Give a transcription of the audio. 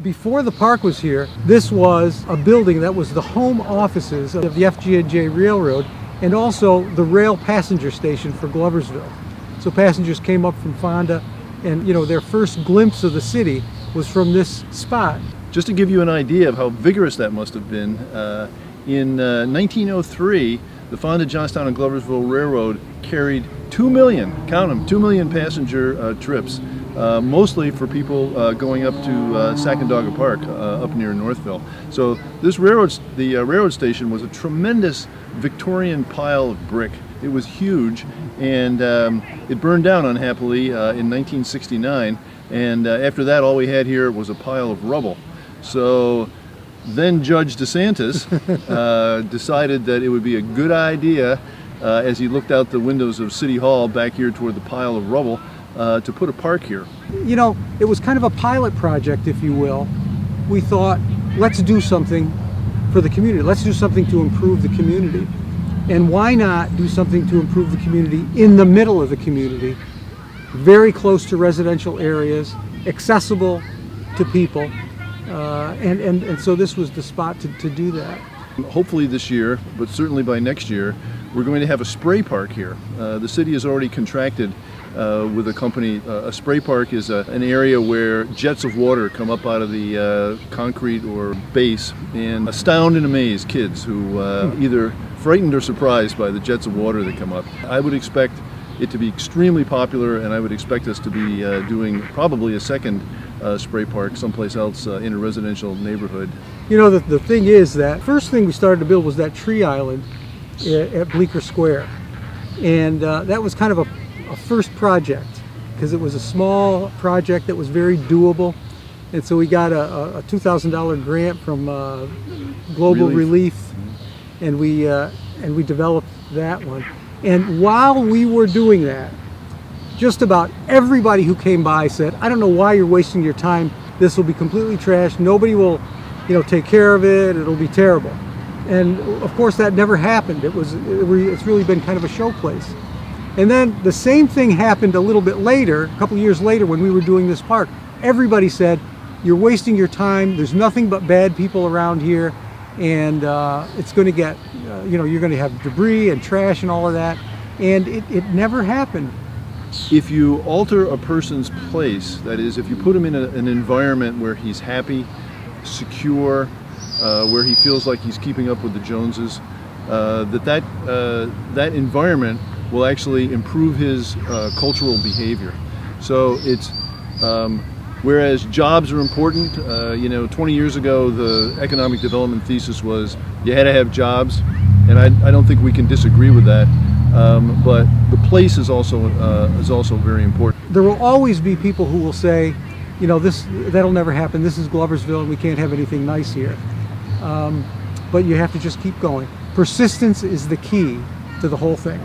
Before the park was here, this was a building that was the home offices of the FG&J Railroad and also the rail passenger station for Gloversville. So passengers came up from Fonda and their first glimpse of the city was from this spot. Just to give you an idea of how vigorous that must have been, in 1903, the Fonda, Johnstown, and Gloversville Railroad carried 2 million, count them, 2 million passenger trips, mostly for people going up to Sacandaga Park up near Northville. So this the railroad station was a tremendous Victorian pile of brick. It was huge, and it burned down unhappily in 1969, and after that all we had here was a pile of rubble. So then Judge DeSantis decided that it would be a good idea, as he looked out the windows of City Hall back here toward the pile of rubble, to put a park here. It was kind of a pilot project, if you will. We thought, let's do something for the community. Let's do something to improve the community. And why not do something to improve the community in the middle of the community, very close to residential areas, accessible to people. And so this was the spot to do that. Hopefully this year, but certainly by next year, we're going to have a spray park here. The city has already contracted with a company. A spray park is an area where jets of water come up out of the concrete or base and astound and amaze kids who either frightened or surprised by the jets of water that come up. I would expect it to be extremely popular, and I would expect us to be doing probably a second spray park someplace else in a residential neighborhood. The thing is that first thing we started to build was that tree island at Bleecker Square, and that was kind of a first project because it was a small project that was very doable, and so we got a $2,000 grant from Global Relief, and we developed that one. And while we were doing that, just about everybody who came by said, "I don't know why you're wasting your time. This will be completely trashed. Nobody will, take care of it. It'll be terrible." And of course, that never happened. It's really been kind of a show place. And then the same thing happened a little bit later, a couple years later, when we were doing this park. Everybody said, "You're wasting your time. There's nothing but bad people around here, and it's going to get, you're going to have debris and trash and all of that." And it never happened. If you alter a person's place, that is, if you put him in an environment where he's happy, secure, where he feels like he's keeping up with the Joneses, that environment will actually improve his cultural behavior. So it's whereas jobs are important. 20 years ago, the economic development thesis was you had to have jobs, and I don't think we can disagree with that. But the place is also very important. There will always be people who will say, that'll never happen. This is Gloversville, and we can't have anything nice here. But you have to just keep going. Persistence is the key to the whole thing.